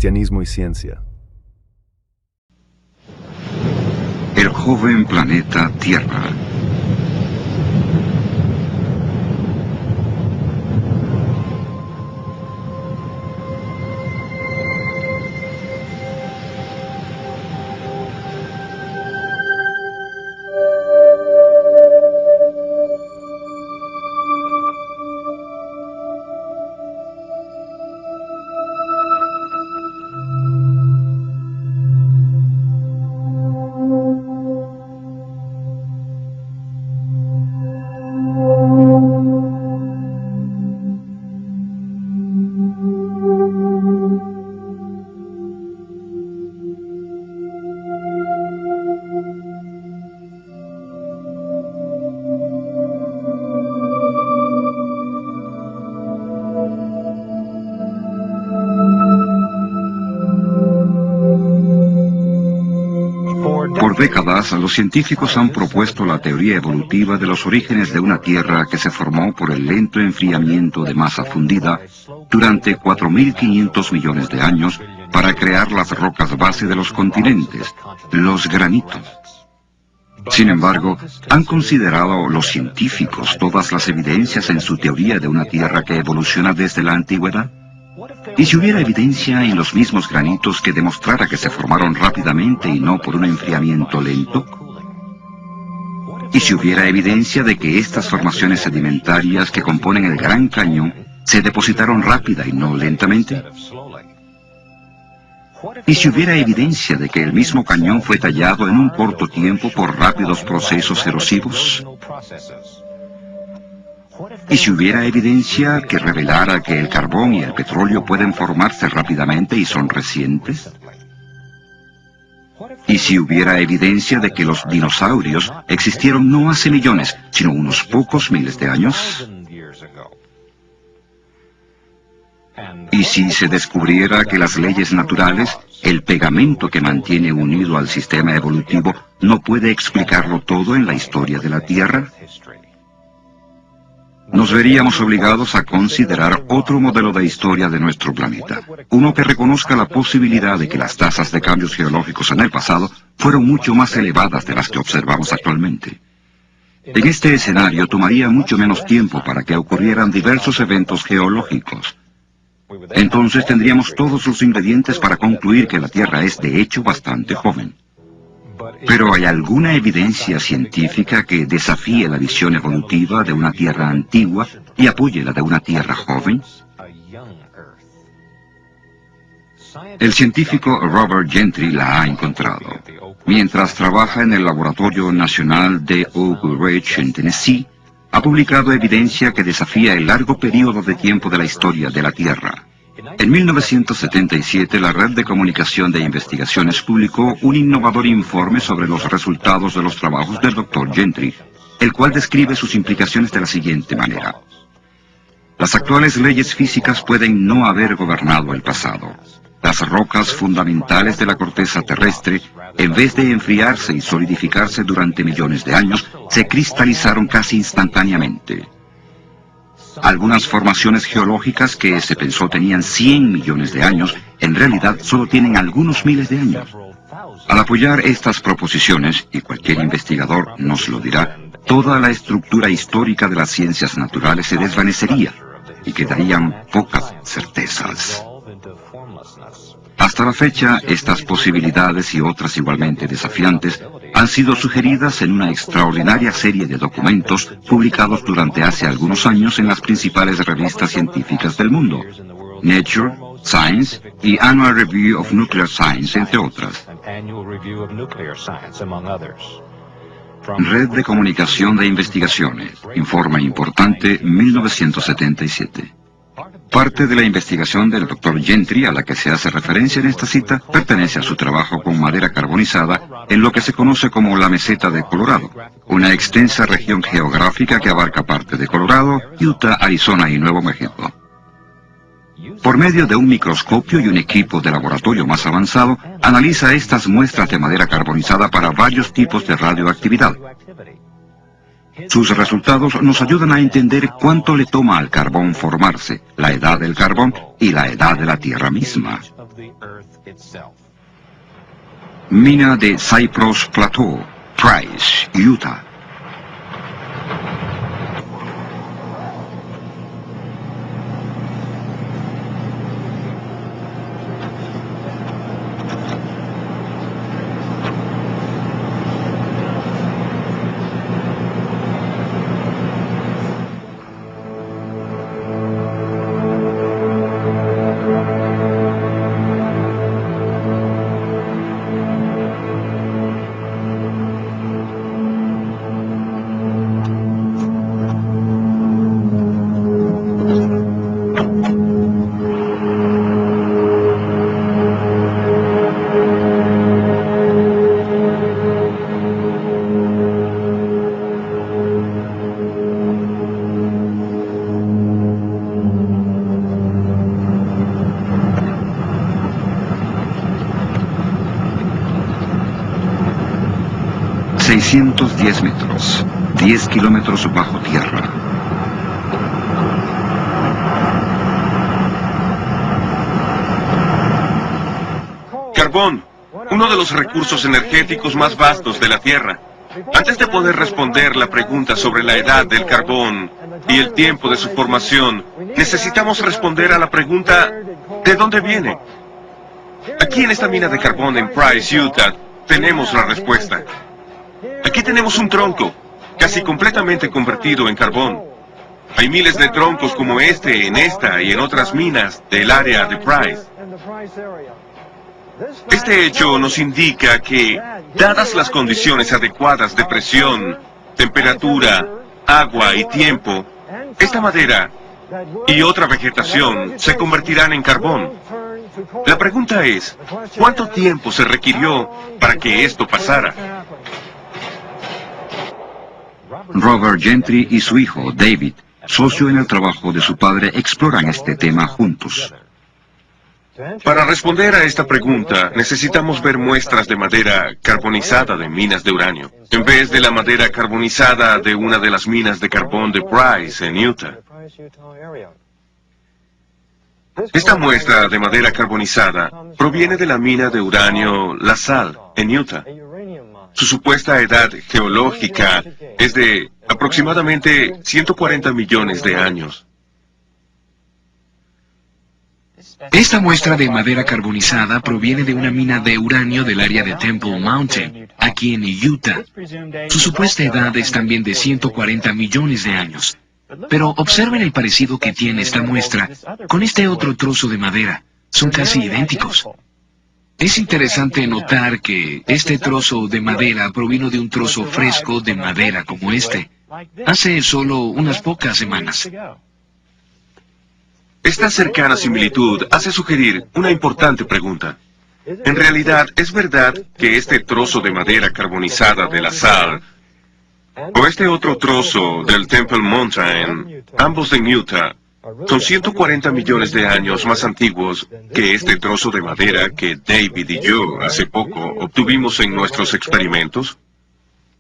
cristianismo y ciencia. El joven planeta Tierra. Por décadas, los científicos han propuesto la teoría evolutiva de los orígenes de una Tierra que se formó por el lento enfriamiento de masa fundida durante 4.500 millones de años para crear las rocas base de los continentes, los granitos. Sin embargo, ¿han considerado los científicos todas las evidencias en su teoría de una Tierra que evoluciona desde la antigüedad? ¿Y si hubiera evidencia en los mismos granitos que demostrara que se formaron rápidamente y no por un enfriamiento lento? ¿Y si hubiera evidencia de que estas formaciones sedimentarias que componen el Gran Cañón se depositaron rápida y no lentamente? ¿Y si hubiera evidencia de que el mismo cañón fue tallado en un corto tiempo por rápidos procesos erosivos? ¿Y si hubiera evidencia que revelara que el carbón y el petróleo pueden formarse rápidamente y son recientes? ¿Y si hubiera evidencia de que los dinosaurios existieron no hace millones, sino unos pocos miles de años? ¿Y si se descubriera que las leyes naturales, el pegamento que mantiene unido al sistema evolutivo, no puede explicarlo todo en la historia de la Tierra? Nos veríamos obligados a considerar otro modelo de historia de nuestro planeta, uno que reconozca la posibilidad de que las tasas de cambios geológicos en el pasado fueron mucho más elevadas de las que observamos actualmente. En este escenario tomaría mucho menos tiempo para que ocurrieran diversos eventos geológicos. Entonces tendríamos todos los ingredientes para concluir que la Tierra es de hecho bastante joven. Pero ¿hay alguna evidencia científica que desafíe la visión evolutiva de una Tierra antigua y apoye la de una Tierra joven? El científico Robert Gentry la ha encontrado. Mientras trabaja en el Laboratorio Nacional de Oak Ridge en Tennessee, ha publicado evidencia que desafía el largo periodo de tiempo de la historia de la Tierra. En 1977, la Red de Comunicación de Investigaciones publicó un innovador informe sobre los resultados de los trabajos del Dr. Gentry, el cual describe sus implicaciones de la siguiente manera. Las actuales leyes físicas pueden no haber gobernado el pasado. Las rocas fundamentales de la corteza terrestre, en vez de enfriarse y solidificarse durante millones de años, se cristalizaron casi instantáneamente. Algunas formaciones geológicas que se pensó tenían 100 millones de años, en realidad solo tienen algunos miles de años. Al apoyar estas proposiciones, y cualquier investigador nos lo dirá, toda la estructura histórica de las ciencias naturales se desvanecería y quedarían pocas certezas. Hasta la fecha, estas posibilidades y otras igualmente desafiantes han sido sugeridas en una extraordinaria serie de documentos publicados durante hace algunos años en las principales revistas científicas del mundo, Nature, Science y Annual Review of Nuclear Science, entre otras. Red de Comunicación de Investigaciones, Informe Importante, 1977. Parte de la investigación del Dr. Gentry a la que se hace referencia en esta cita pertenece a su trabajo con madera carbonizada en lo que se conoce como la Meseta de Colorado, una extensa región geográfica que abarca parte de Colorado, Utah, Arizona y Nuevo México. Por medio de un microscopio y un equipo de laboratorio más avanzado, analiza estas muestras de madera carbonizada para varios tipos de radioactividad. Sus resultados nos ayudan a entender cuánto le toma al carbón formarse, la edad del carbón y la edad de la Tierra misma. Mina de Cypress Plateau, Price, Utah. ...610 metros, 10 kilómetros bajo tierra. Carbón, uno de los recursos energéticos más vastos de la Tierra. Antes de poder responder la pregunta sobre la edad del carbón y el tiempo de su formación, necesitamos responder a la pregunta ¿de dónde viene? Aquí en esta mina de carbón en Price, Utah, tenemos la respuesta. Aquí tenemos un tronco, casi completamente convertido en carbón. Hay miles de troncos como este en esta y en otras minas del área de Price. Este hecho nos indica que, dadas las condiciones adecuadas de presión, temperatura, agua y tiempo, esta madera y otra vegetación se convertirán en carbón. La pregunta es, ¿cuánto tiempo se requirió para que esto pasara? Robert Gentry y su hijo, David, socio en el trabajo de su padre, exploran este tema juntos. Para responder a esta pregunta, necesitamos ver muestras de madera carbonizada de minas de uranio, en vez de la madera carbonizada de una de las minas de carbón de Price, en Utah. Esta muestra de madera carbonizada proviene de la mina de uranio La Sal, en Utah. Su supuesta edad geológica es de aproximadamente 140 millones de años. Esta muestra de madera carbonizada proviene de una mina de uranio del área de Temple Mountain, aquí en Utah. Su supuesta edad es también de 140 millones de años. Pero observen el parecido que tiene esta muestra con este otro trozo de madera. Son casi idénticos. Es interesante notar que este trozo de madera provino de un trozo fresco de madera como este, hace solo unas pocas semanas. Esta cercana similitud hace sugerir una importante pregunta. En realidad, ¿es verdad que este trozo de madera carbonizada de La Sal o este otro trozo del Temple Mountain, ambos en Utah, son 140 millones de años más antiguos que este trozo de madera que David y yo hace poco obtuvimos en nuestros experimentos?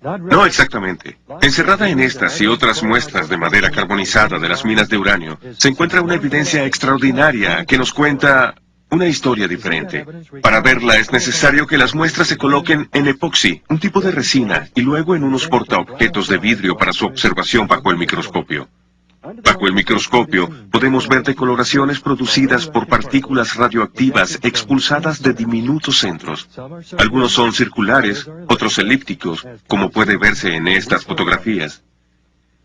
No exactamente. Encerrada en estas y otras muestras de madera carbonizada de las minas de uranio, se encuentra una evidencia extraordinaria que nos cuenta una historia diferente. Para verla es necesario que las muestras se coloquen en epoxi, un tipo de resina, y luego en unos portaobjetos de vidrio para su observación bajo el microscopio. Bajo el microscopio podemos ver decoloraciones producidas por partículas radioactivas expulsadas de diminutos centros. Algunos son circulares, otros elípticos, como puede verse en estas fotografías.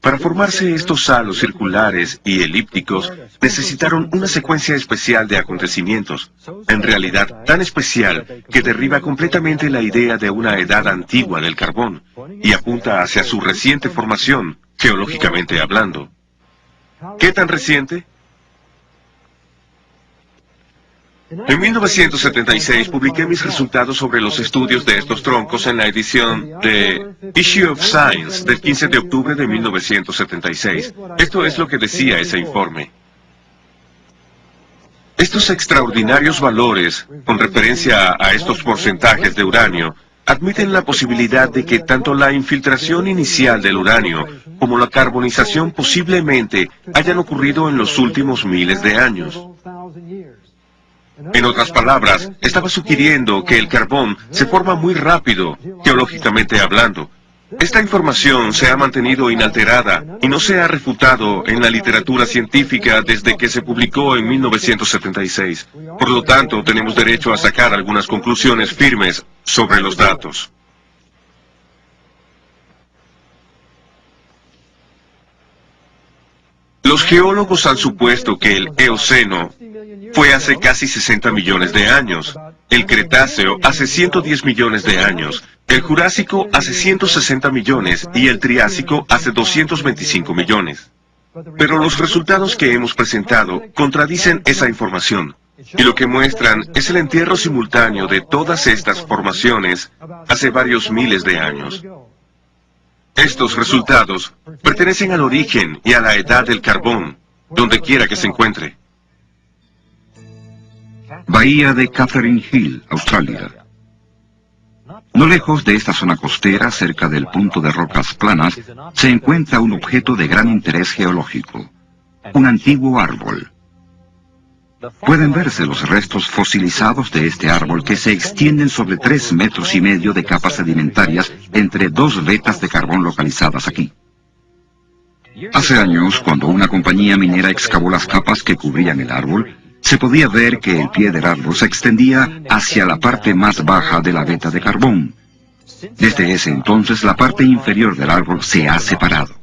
Para formarse estos halos circulares y elípticos, necesitaron una secuencia especial de acontecimientos, en realidad tan especial que derriba completamente la idea de una edad antigua del carbón, y apunta hacia su reciente formación, geológicamente hablando. ¿Qué tan reciente? En 1976 publiqué mis resultados sobre los estudios de estos troncos en la edición de Issue of Science del 15 de octubre de 1976. Esto es lo que decía ese informe. Estos extraordinarios valores, con referencia a estos porcentajes de uranio, admiten la posibilidad de que tanto la infiltración inicial del uranio como la carbonización posiblemente hayan ocurrido en los últimos miles de años. En otras palabras, estaba sugiriendo que el carbón se forma muy rápido, geológicamente hablando. Esta información se ha mantenido inalterada y no se ha refutado en la literatura científica desde que se publicó en 1976. Por lo tanto, tenemos derecho a sacar algunas conclusiones firmes sobre los datos. Los geólogos han supuesto que el Eoceno fue hace casi 60 millones de años, el Cretáceo hace 110 millones de años, el Jurásico hace 160 millones y el Triásico hace 225 millones. Pero los resultados que hemos presentado contradicen esa información, y lo que muestran es el entierro simultáneo de todas estas formaciones hace varios miles de años. Estos resultados pertenecen al origen y a la edad del carbón, donde quiera que se encuentre. Bahía de Catherine Hill, Australia. No lejos de esta zona costera, cerca del punto de rocas planas, se encuentra un objeto de gran interés geológico, un antiguo árbol. Pueden verse los restos fosilizados de este árbol que se extienden sobre 3,5 metros de capas sedimentarias entre 2 vetas de carbón localizadas aquí. Hace años, cuando una compañía minera excavó las capas que cubrían el árbol, se podía ver que el pie del árbol se extendía hacia la parte más baja de la veta de carbón. Desde ese entonces, la parte inferior del árbol se ha separado.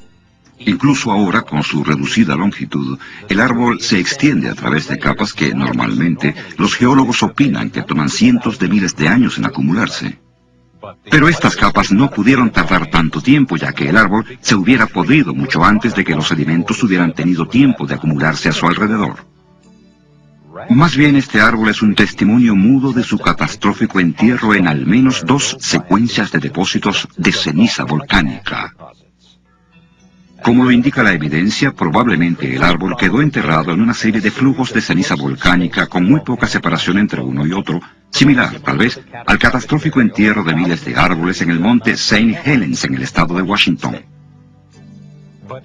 Incluso ahora, con su reducida longitud, el árbol se extiende a través de capas que, normalmente, los geólogos opinan que toman cientos de miles de años en acumularse. Pero estas capas no pudieron tardar tanto tiempo, ya que el árbol se hubiera podrido mucho antes de que los sedimentos hubieran tenido tiempo de acumularse a su alrededor. Más bien, este árbol es un testimonio mudo de su catastrófico entierro en al menos 2 secuencias de depósitos de ceniza volcánica. Como lo indica la evidencia, probablemente el árbol quedó enterrado en una serie de flujos de ceniza volcánica con muy poca separación entre uno y otro, similar, tal vez, al catastrófico entierro de miles de árboles en el monte St. Helens en el estado de Washington.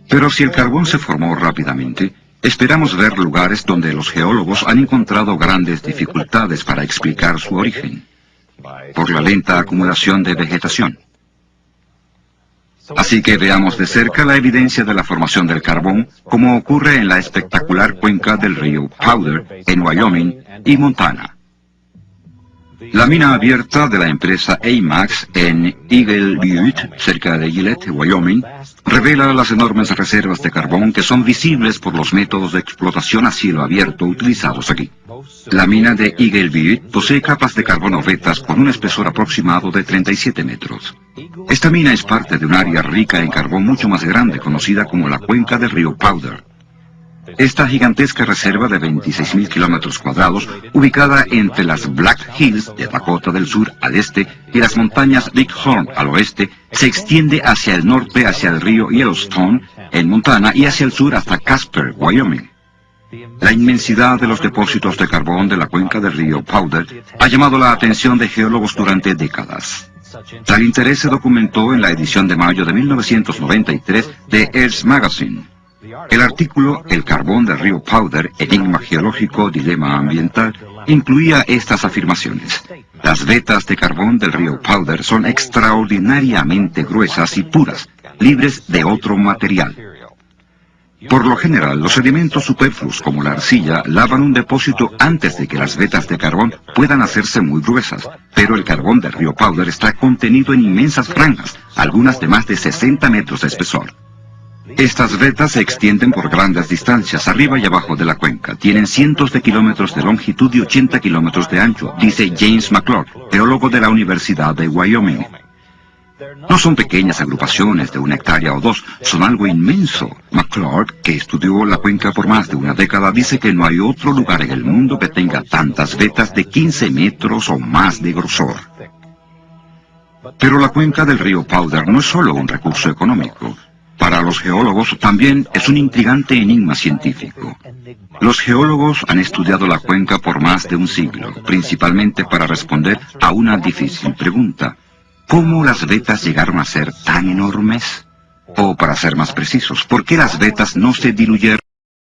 Pero si el carbón se formó rápidamente, esperamos ver lugares donde los geólogos han encontrado grandes dificultades para explicar su origen, por la lenta acumulación de vegetación. Así que veamos de cerca la evidencia de la formación del carbón, como ocurre en la espectacular cuenca del río Powder, en Wyoming y Montana. La mina abierta de la empresa AMAX en Eagle Butte, cerca de Gillette, Wyoming, revela las enormes reservas de carbón que son visibles por los métodos de explotación a cielo abierto utilizados aquí. La mina de Eagle Butte posee capas de carbono vetas con un espesor aproximado de 37 metros. Esta mina es parte de un área rica en carbón mucho más grande, conocida como la cuenca del río Powder. Esta gigantesca reserva de 26.000 kilómetros cuadrados, ubicada entre las Black Hills de Dakota del Sur al este y las montañas Bighorn al oeste, se extiende hacia el norte hacia el río Yellowstone, en Montana, y hacia el sur hasta Casper, Wyoming. La inmensidad de los depósitos de carbón de la cuenca del río Powder ha llamado la atención de geólogos durante décadas. Tal interés se documentó en la edición de mayo de 1993 de Earth Magazine. El artículo El carbón del río Powder, enigma geológico, dilema ambiental, incluía estas afirmaciones. Las vetas de carbón del río Powder son extraordinariamente gruesas y puras, libres de otro material. Por lo general, los sedimentos superfluos como la arcilla lavan un depósito antes de que las vetas de carbón puedan hacerse muy gruesas, pero el carbón del río Powder está contenido en inmensas franjas, algunas de más de 60 metros de espesor. Estas vetas se extienden por grandes distancias, arriba y abajo de la cuenca. Tienen cientos de kilómetros de longitud y 80 kilómetros de ancho, dice James McClure, geólogo de la Universidad de Wyoming. No son pequeñas agrupaciones de 1 hectárea o 2, son algo inmenso. McClure, que estudió la cuenca por más de una década, dice que no hay otro lugar en el mundo que tenga tantas vetas de 15 metros o más de grosor. Pero la cuenca del río Powder no es solo un recurso económico. Para los geólogos también es un intrigante enigma científico. Los geólogos han estudiado la cuenca por más de un siglo, principalmente para responder a una difícil pregunta. ¿Cómo las vetas llegaron a ser tan enormes? O, para ser más precisos, ¿por qué las vetas no se diluyeron?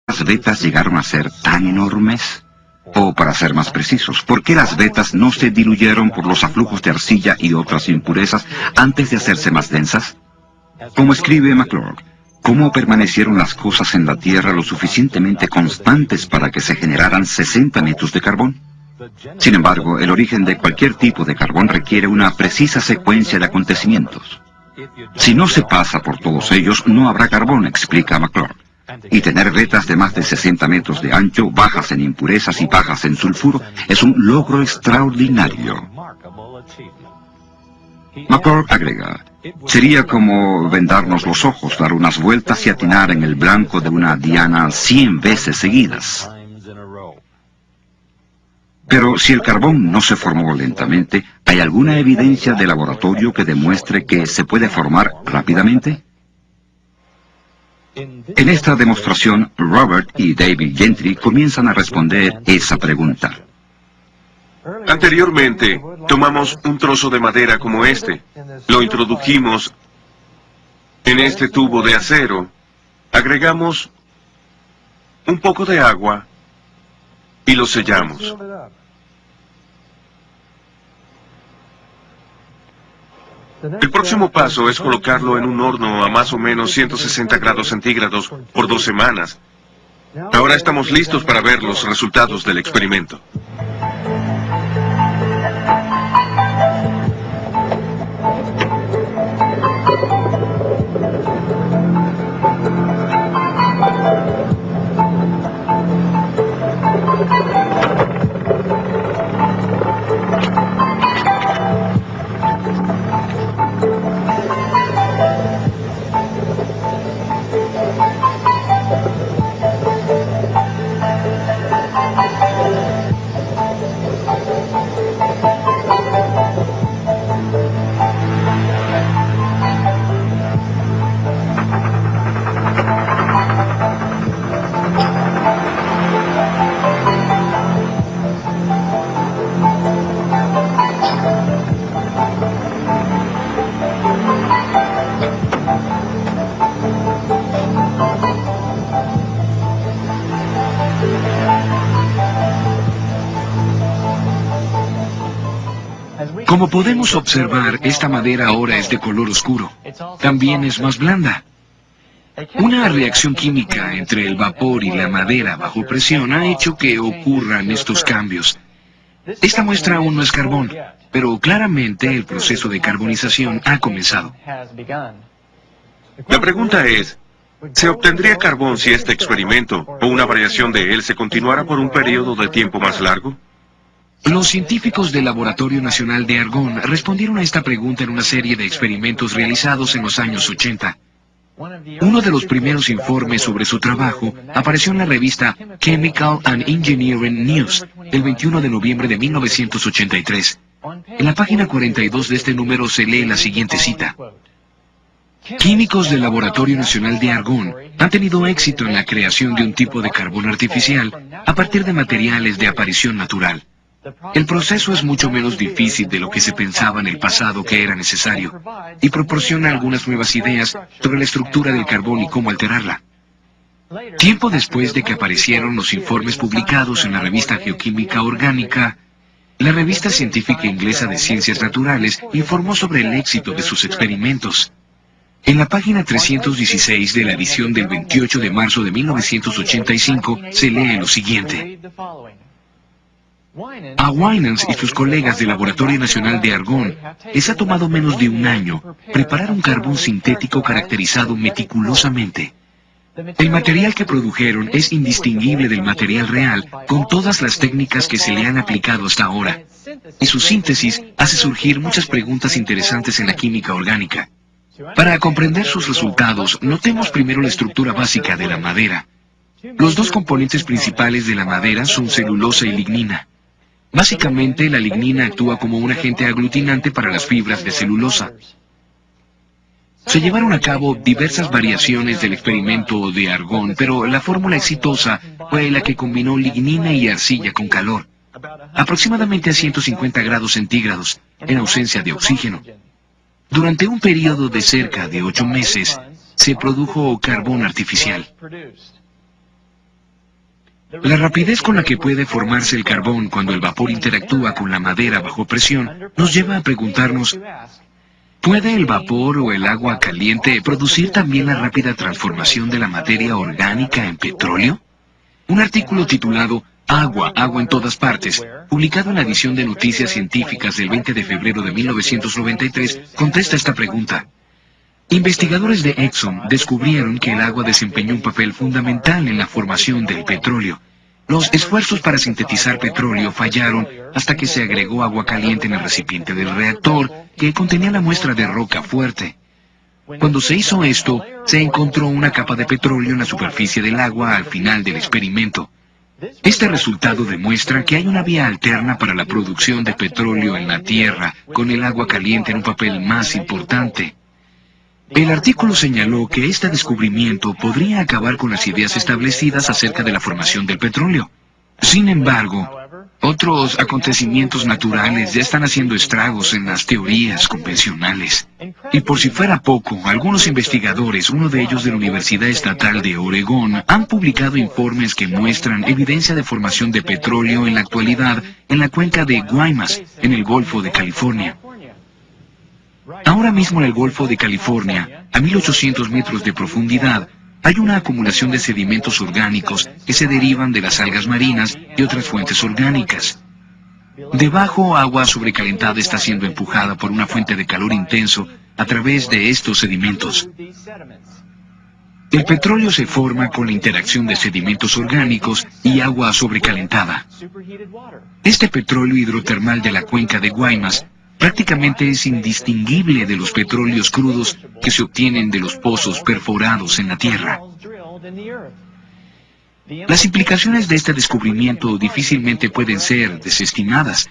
¿Las vetas llegaron a ser tan enormes? O para ser más precisos, ¿por qué las vetas no se diluyeron por los aflujos de arcilla y otras impurezas antes de hacerse más densas? Como escribe McClure, ¿cómo permanecieron las cosas en la Tierra lo suficientemente constantes para que se generaran 60 metros de carbón? Sin embargo, el origen de cualquier tipo de carbón requiere una precisa secuencia de acontecimientos. Si no se pasa por todos ellos, no habrá carbón, explica McClure. Y tener vetas de más de 60 metros de ancho, bajas en impurezas y bajas en sulfuro, es un logro extraordinario. McClure agrega, sería como vendarnos los ojos, dar unas vueltas y atinar en el blanco de una diana 100 veces seguidas. Pero si el carbón no se formó lentamente, ¿hay alguna evidencia de laboratorio que demuestre que se puede formar rápidamente? En esta demostración, Robert y David Gentry comienzan a responder esa pregunta. Anteriormente, tomamos un trozo de madera como este, lo introdujimos en este tubo de acero, agregamos un poco de agua y lo sellamos. El próximo paso es colocarlo en un horno a más o menos 160 grados centígrados por 2 semanas. Ahora estamos listos para ver los resultados del experimento. Como podemos observar, esta madera ahora es de color oscuro. También es más blanda. Una reacción química entre el vapor y la madera bajo presión ha hecho que ocurran estos cambios. Esta muestra aún no es carbón, pero claramente el proceso de carbonización ha comenzado. La pregunta es, ¿se obtendría carbón si este experimento o una variación de él se continuara por un periodo de tiempo más largo? Los científicos del Laboratorio Nacional de Argonne respondieron a esta pregunta en una serie de experimentos realizados en los años 80. Uno de los primeros informes sobre su trabajo apareció en la revista Chemical and Engineering News el 21 de noviembre de 1983. En la página 42 de este número se lee la siguiente cita. Químicos del Laboratorio Nacional de Argonne han tenido éxito en la creación de un tipo de carbón artificial a partir de materiales de aparición natural. El proceso es mucho menos difícil de lo que se pensaba en el pasado que era necesario, y proporciona algunas nuevas ideas sobre la estructura del carbón y cómo alterarla. Tiempo después de que aparecieron los informes publicados en la revista Geoquímica Orgánica, la revista científica inglesa de Ciencias Naturales informó sobre el éxito de sus experimentos. En la página 316 de la edición del 28 de marzo de 1985 se lee lo siguiente. A Winans y sus colegas del Laboratorio Nacional de Argonne les ha tomado menos de un año preparar un carbón sintético caracterizado meticulosamente. El material que produjeron es indistinguible del material real con todas las técnicas que se le han aplicado hasta ahora, y su síntesis hace surgir muchas preguntas interesantes en la química orgánica. Para comprender sus resultados, notemos primero la estructura básica de la madera. Los dos componentes principales de la madera son celulosa y lignina. Básicamente, la lignina actúa como un agente aglutinante para las fibras de celulosa. Se llevaron a cabo diversas variaciones del experimento de Argonne, pero la fórmula exitosa fue la que combinó lignina y arcilla con calor, aproximadamente a 150 grados centígrados, en ausencia de oxígeno. Durante un periodo de cerca de 8 meses, se produjo carbón artificial. La rapidez con la que puede formarse el carbón cuando el vapor interactúa con la madera bajo presión nos lleva a preguntarnos, ¿puede el vapor o el agua caliente producir también la rápida transformación de la materia orgánica en petróleo? Un artículo titulado Agua en todas partes, publicado en la edición de Noticias Científicas del 20 de febrero de 1993, contesta esta pregunta. Investigadores de Exxon descubrieron que el agua desempeñó un papel fundamental en la formación del petróleo. Los esfuerzos para sintetizar petróleo fallaron hasta que se agregó agua caliente en el recipiente del reactor, que contenía la muestra de roca fuerte. Cuando se hizo esto, se encontró una capa de petróleo en la superficie del agua al final del experimento. Este resultado demuestra que hay una vía alterna para la producción de petróleo en la Tierra, con el agua caliente en un papel más importante. El artículo señaló que este descubrimiento podría acabar con las ideas establecidas acerca de la formación del petróleo. Sin embargo, otros acontecimientos naturales ya están haciendo estragos en las teorías convencionales. Y por si fuera poco, algunos investigadores, uno de ellos de la Universidad Estatal de Oregón, han publicado informes que muestran evidencia de formación de petróleo en la actualidad en la cuenca de Guaymas, en el Golfo de California. Ahora mismo en el Golfo de California, a 1800 metros de profundidad, hay una acumulación de sedimentos orgánicos que se derivan de las algas marinas y otras fuentes orgánicas. Debajo, agua sobrecalentada está siendo empujada por una fuente de calor intenso a través de estos sedimentos. El petróleo se forma con la interacción de sedimentos orgánicos y agua sobrecalentada. Este petróleo hidrotermal de la cuenca de Guaymas prácticamente es indistinguible de los petróleos crudos que se obtienen de los pozos perforados en la Tierra. Las implicaciones de este descubrimiento difícilmente pueden ser desestimadas.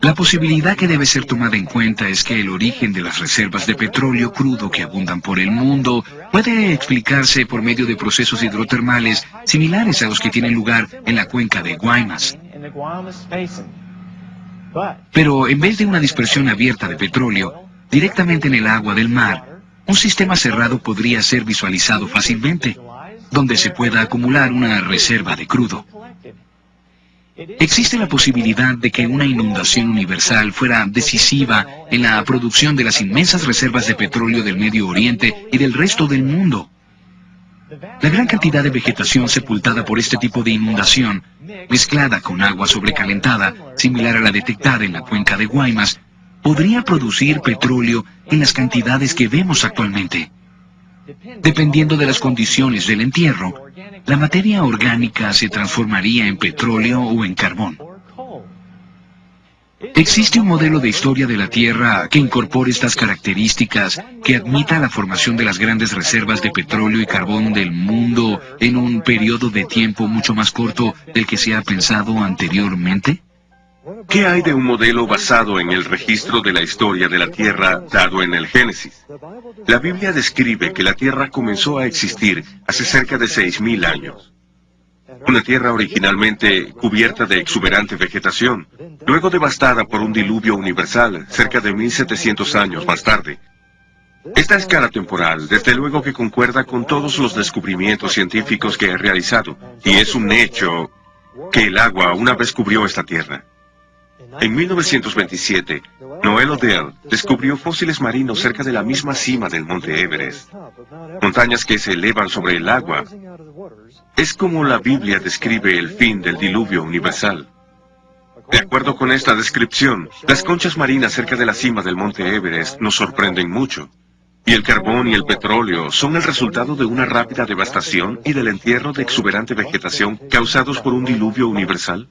La posibilidad que debe ser tomada en cuenta es que el origen de las reservas de petróleo crudo que abundan por el mundo puede explicarse por medio de procesos hidrotermales similares a los que tienen lugar en la cuenca de Guaymas. Pero en vez de una dispersión abierta de petróleo, directamente en el agua del mar, un sistema cerrado podría ser visualizado fácilmente, donde se pueda acumular una reserva de crudo. Existe la posibilidad de que una inundación universal fuera decisiva en la producción de las inmensas reservas de petróleo del Medio Oriente y del resto del mundo. La gran cantidad de vegetación sepultada por este tipo de inundación, mezclada con agua sobrecalentada, similar a la detectada en la cuenca de Guaymas, podría producir petróleo en las cantidades que vemos actualmente. Dependiendo de las condiciones del entierro, la materia orgánica se transformaría en petróleo o en carbón. ¿Existe un modelo de historia de la Tierra que incorpore estas características, que admita la formación de las grandes reservas de petróleo y carbón del mundo en un periodo de tiempo mucho más corto del que se ha pensado anteriormente? ¿Qué hay de un modelo basado en el registro de la historia de la Tierra dado en el Génesis? La Biblia describe que la Tierra comenzó a existir hace cerca de 6.000 años. Una tierra originalmente cubierta de exuberante vegetación, luego devastada por un diluvio universal cerca de 1700 años más tarde. Esta escala temporal, desde luego que concuerda con todos los descubrimientos científicos que he realizado, y es un hecho que el agua una vez cubrió esta tierra. En 1927, Noel Odell descubrió fósiles marinos cerca de la misma cima del monte Everest, montañas que se elevan sobre el agua. Es como la Biblia describe el fin del diluvio universal. De acuerdo con esta descripción, las conchas marinas cerca de la cima del monte Everest nos sorprenden mucho. Y el carbón y el petróleo son el resultado de una rápida devastación y del entierro de exuberante vegetación causados por un diluvio universal.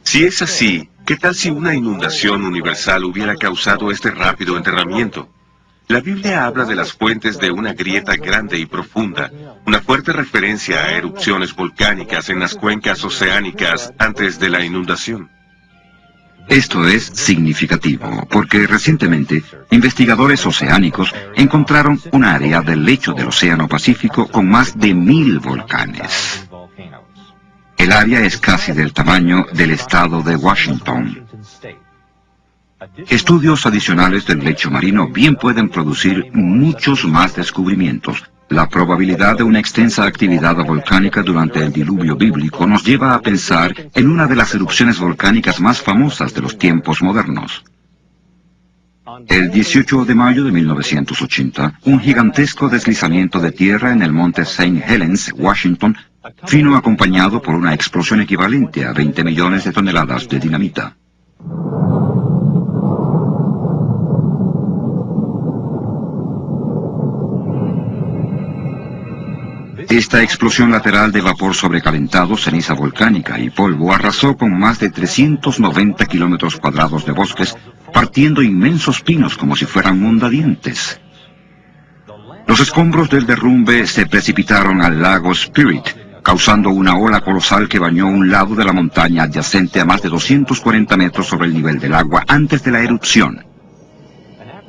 Si es así, ¿qué tal si una inundación universal hubiera causado este rápido enterramiento? La Biblia habla de las fuentes de una grieta grande y profunda, una fuerte referencia a erupciones volcánicas en las cuencas oceánicas antes de la inundación. Esto es significativo, porque recientemente investigadores oceánicos encontraron un área del lecho del Océano Pacífico con más de 1000 volcanes. El área es casi del tamaño del estado de Washington. Estudios adicionales del lecho marino bien pueden producir muchos más descubrimientos, La probabilidad de una extensa actividad volcánica durante el diluvio bíblico nos lleva a pensar en una de las erupciones volcánicas más famosas de los tiempos modernos. El 18 de mayo de 1980, un gigantesco deslizamiento de tierra en el monte St. Helens, Washington, vino acompañado por una explosión equivalente a 20 millones de toneladas de dinamita. Esta explosión lateral de vapor sobrecalentado, ceniza volcánica y polvo arrasó con más de 390 kilómetros cuadrados de bosques, partiendo inmensos pinos como si fueran mondadientes. Los escombros del derrumbe se precipitaron al lago Spirit, causando una ola colosal que bañó un lado de la montaña adyacente a más de 240 metros sobre el nivel del agua antes de la erupción.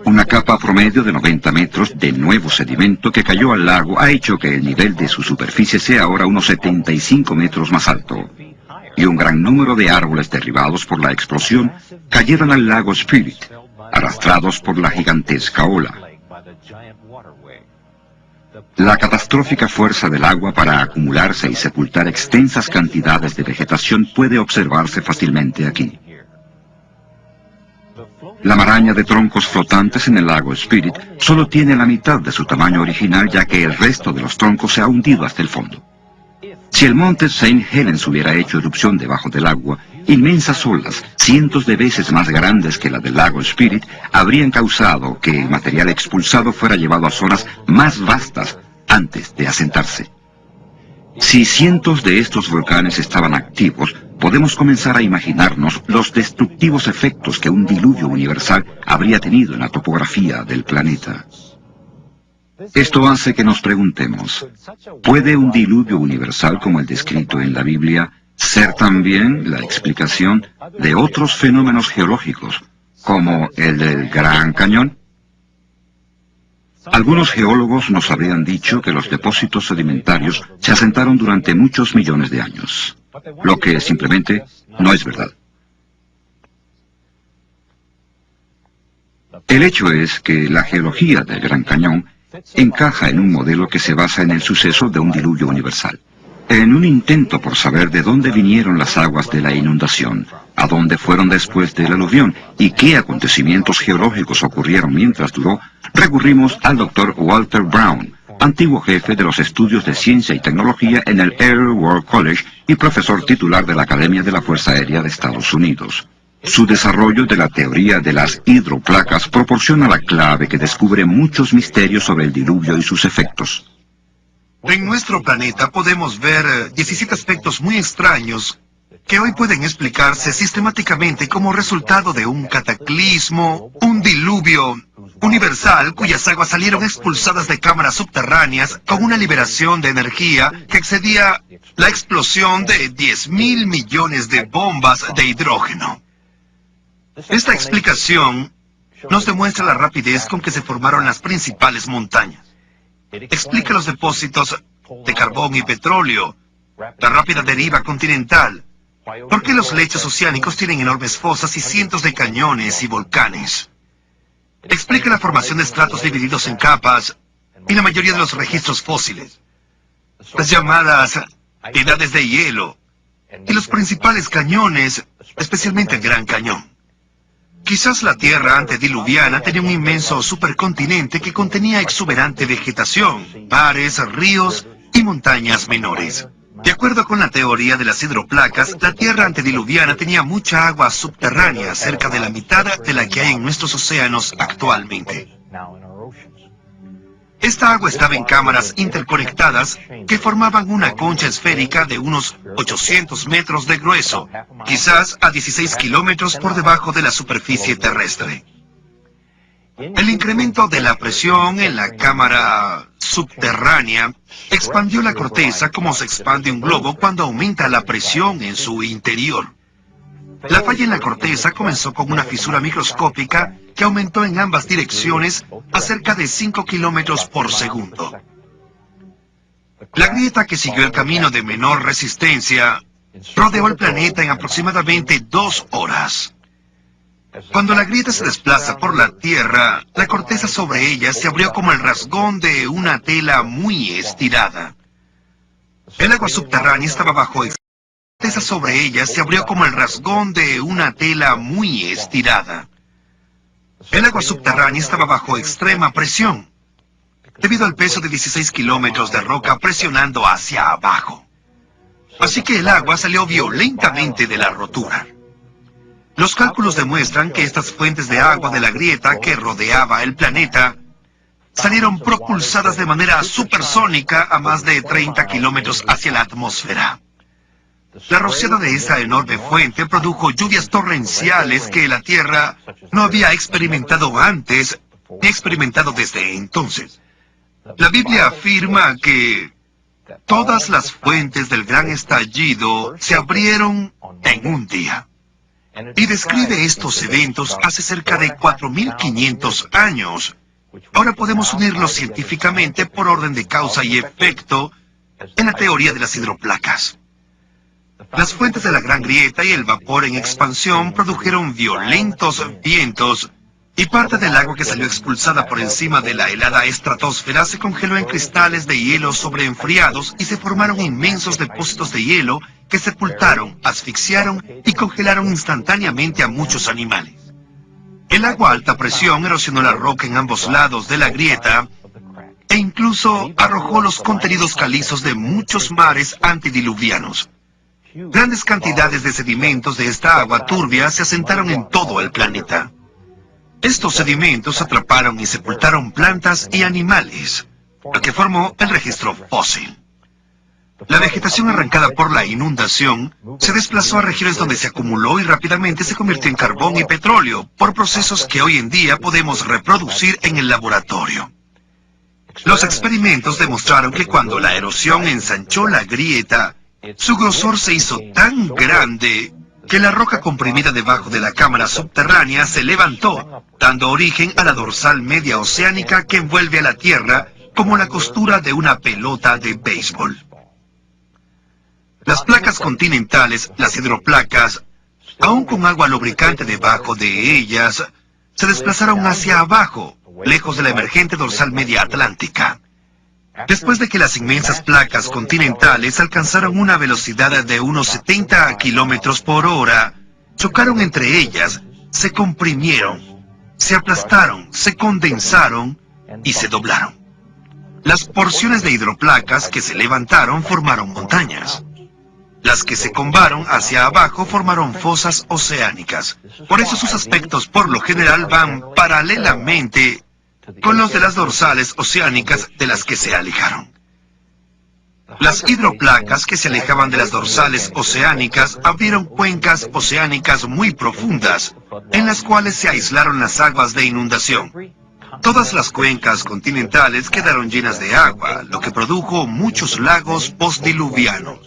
Una capa promedio de 90 metros de nuevo sedimento que cayó al lago ha hecho que el nivel de su superficie sea ahora unos 75 metros más alto. Y un gran número de árboles derribados por la explosión cayeron al lago Spirit, arrastrados por la gigantesca ola. La catastrófica fuerza del agua para acumularse y sepultar extensas cantidades de vegetación puede observarse fácilmente aquí. La maraña de troncos flotantes en el lago Spirit solo tiene la mitad de su tamaño original, ya que el resto de los troncos se ha hundido hasta el fondo. Si el monte St. Helens hubiera hecho erupción debajo del agua, inmensas olas, cientos de veces más grandes que la del lago Spirit, habrían causado que el material expulsado fuera llevado a zonas más vastas antes de asentarse. Si cientos de estos volcanes estaban activos, podemos comenzar a imaginarnos los destructivos efectos que un diluvio universal habría tenido en la topografía del planeta. Esto hace que nos preguntemos, ¿puede un diluvio universal como el descrito en la Biblia ser también la explicación de otros fenómenos geológicos, como el del Gran Cañón? Algunos geólogos nos habrían dicho que los depósitos sedimentarios se asentaron durante muchos millones de años, lo que simplemente no es verdad. El hecho es que la geología del Gran Cañón encaja en un modelo que se basa en el suceso de un diluvio universal. En un intento por saber de dónde vinieron las aguas de la inundación, a dónde fueron después del aluvión y qué acontecimientos geológicos ocurrieron mientras duró, recurrimos al Dr. Walter Brown, antiguo jefe de los estudios de ciencia y tecnología en el Air War College y profesor titular de la Academia de la Fuerza Aérea de Estados Unidos. Su desarrollo de la teoría de las hidroplacas proporciona la clave que descubre muchos misterios sobre el diluvio y sus efectos. En nuestro planeta podemos ver 17 aspectos muy extraños que hoy pueden explicarse sistemáticamente como resultado de un cataclismo, un diluvio universal cuyas aguas salieron expulsadas de cámaras subterráneas con una liberación de energía que excedía la explosión de 10.000 millones de bombas de hidrógeno. Esta explicación nos demuestra la rapidez con que se formaron las principales montañas. Explica los depósitos de carbón y petróleo, la rápida deriva continental, por qué los lechos oceánicos tienen enormes fosas y cientos de cañones y volcanes. Explica la formación de estratos divididos en capas y la mayoría de los registros fósiles, las llamadas edades de hielo y los principales cañones, especialmente el Gran Cañón. Quizás la Tierra antediluviana tenía un inmenso supercontinente que contenía exuberante vegetación, mares, ríos y montañas menores. De acuerdo con la teoría de las hidroplacas, la Tierra antediluviana tenía mucha agua subterránea, cerca de la mitad de la que hay en nuestros océanos actualmente. Esta agua estaba en cámaras interconectadas que formaban una concha esférica de unos 800 metros de grueso, quizás a 16 kilómetros por debajo de la superficie terrestre. El incremento de la presión en la cámara subterránea expandió la corteza como se expande un globo cuando aumenta la presión en su interior. La falla en la corteza comenzó con una fisura microscópica que aumentó en ambas direcciones a cerca de 5 kilómetros por segundo. La grieta que siguió el camino de menor resistencia rodeó el planeta en aproximadamente 2 horas. Cuando la grieta se desplaza por la Tierra, la corteza sobre ella se abrió como el rasgón de una tela muy estirada. El agua subterránea estaba bajo la corteza sobre ella se abrió como el rasgón de una tela muy estirada. El agua subterránea estaba bajo extrema presión, debido al peso de 16 kilómetros de roca presionando hacia abajo. Así que el agua salió violentamente de la rotura. Los cálculos demuestran que estas fuentes de agua de la grieta que rodeaba el planeta salieron propulsadas de manera supersónica a más de 30 kilómetros hacia la atmósfera. La rociada de esa enorme fuente produjo lluvias torrenciales que la Tierra no había experimentado antes ni experimentado desde entonces. La Biblia afirma que todas las fuentes del gran estallido se abrieron en un día. Y describe estos eventos hace cerca de 4.500 años. Ahora podemos unirlos científicamente por orden de causa y efecto en la teoría de las hidroplacas. Las fuentes de la Gran Grieta y el vapor en expansión produjeron violentos vientos y parte del agua que salió expulsada por encima de la helada estratosfera se congeló en cristales de hielo sobreenfriados y se formaron inmensos depósitos de hielo que sepultaron, asfixiaron y congelaron instantáneamente a muchos animales. El agua a alta presión erosionó la roca en ambos lados de la grieta e incluso arrojó los contenidos calizos de muchos mares antediluvianos. Grandes cantidades de sedimentos de esta agua turbia se asentaron en todo el planeta. Estos sedimentos atraparon y sepultaron plantas y animales, lo que formó el registro fósil. La vegetación arrancada por la inundación se desplazó a regiones donde se acumuló y rápidamente se convirtió en carbón y petróleo por procesos que hoy en día podemos reproducir en el laboratorio. Los experimentos demostraron que cuando la erosión ensanchó la grieta, su grosor se hizo tan grande que la roca comprimida debajo de la cámara subterránea se levantó, dando origen a la dorsal media oceánica que envuelve a la Tierra como la costura de una pelota de béisbol. Las placas continentales, las hidroplacas, aún con agua lubricante debajo de ellas, se desplazaron hacia abajo, lejos de la emergente dorsal media atlántica. Después de que las inmensas placas continentales alcanzaron una velocidad de unos 70 kilómetros por hora, chocaron entre ellas, se comprimieron, se aplastaron, se condensaron y se doblaron. Las porciones de hidroplacas que se levantaron formaron montañas. Las que se combaron hacia abajo formaron fosas oceánicas. Por eso sus aspectos por lo general van paralelamente con los de las dorsales oceánicas de las que se alejaron. Las hidroplacas que se alejaban de las dorsales oceánicas abrieron cuencas oceánicas muy profundas, en las cuales se aislaron las aguas de inundación. Todas las cuencas continentales quedaron llenas de agua, lo que produjo muchos lagos postdiluvianos.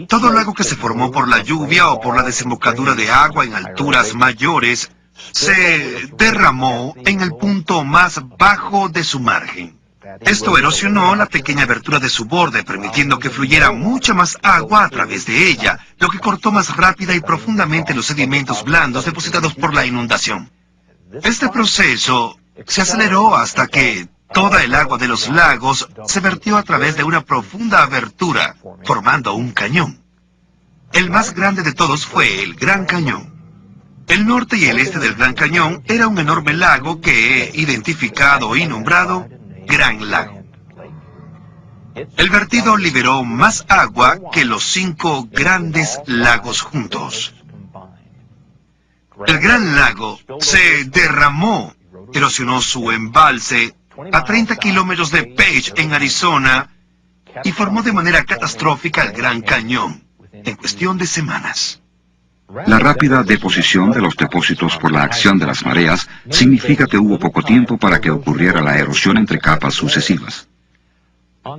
Todo lago que se formó por la lluvia o por la desembocadura de agua en alturas mayores se derramó en el punto más bajo de su margen. Esto erosionó la pequeña abertura de su borde, permitiendo que fluyera mucha más agua a través de ella, lo que cortó más rápida y profundamente los sedimentos blandos depositados por la inundación. Este proceso se aceleró hasta que toda el agua de los lagos se vertió a través de una profunda abertura, formando un cañón. El más grande de todos fue el Gran Cañón. El norte y el este del Gran Cañón era un enorme lago que he identificado y nombrado Gran Lago. El vertido liberó más agua que los 5 grandes lagos juntos. El Gran Lago se derramó, erosionó su embalse a 30 kilómetros de Page, en Arizona, y formó de manera catastrófica el Gran Cañón, en cuestión de semanas. La rápida deposición de los depósitos por la acción de las mareas significa que hubo poco tiempo para que ocurriera la erosión entre capas sucesivas.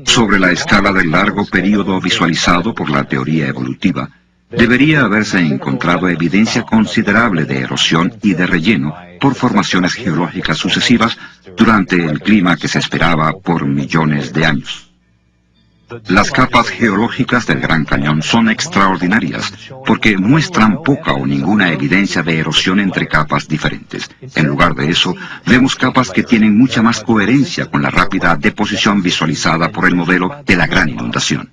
Sobre la escala del largo período visualizado por la teoría evolutiva, debería haberse encontrado evidencia considerable de erosión y de relleno por formaciones geológicas sucesivas durante el clima que se esperaba por millones de años. Las capas geológicas del Gran Cañón son extraordinarias porque muestran poca o ninguna evidencia de erosión entre capas diferentes. En lugar de eso, vemos capas que tienen mucha más coherencia con la rápida deposición visualizada por el modelo de la gran inundación.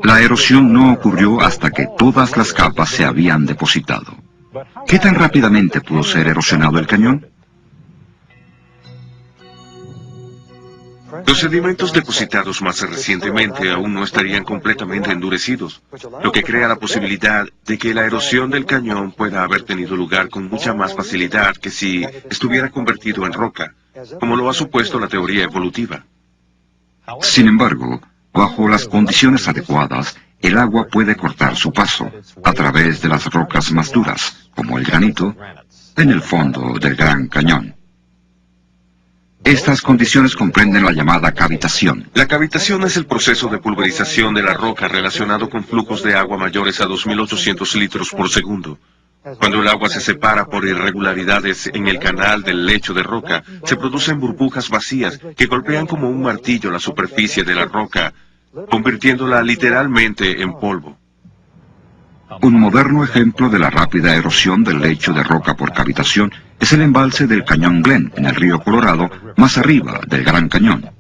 La erosión no ocurrió hasta que todas las capas se habían depositado. ¿Qué tan rápidamente pudo ser erosionado el cañón? Los sedimentos depositados más recientemente aún no estarían completamente endurecidos, lo que crea la posibilidad de que la erosión del cañón pueda haber tenido lugar con mucha más facilidad que si estuviera convertido en roca, como lo ha supuesto la teoría evolutiva. Sin embargo, bajo las condiciones adecuadas, el agua puede cortar su paso a través de las rocas más duras, como el granito, en el fondo del Gran Cañón. Estas condiciones comprenden la llamada cavitación. La cavitación es el proceso de pulverización de la roca relacionado con flujos de agua mayores a 2.800 litros por segundo. Cuando el agua se separa por irregularidades en el canal del lecho de roca, se producen burbujas vacías que golpean como un martillo la superficie de la roca, convirtiéndola literalmente en polvo. Un moderno ejemplo de la rápida erosión del lecho de roca por cavitación es el embalse del Cañón Glen, en el río Colorado, más arriba del Gran Cañón.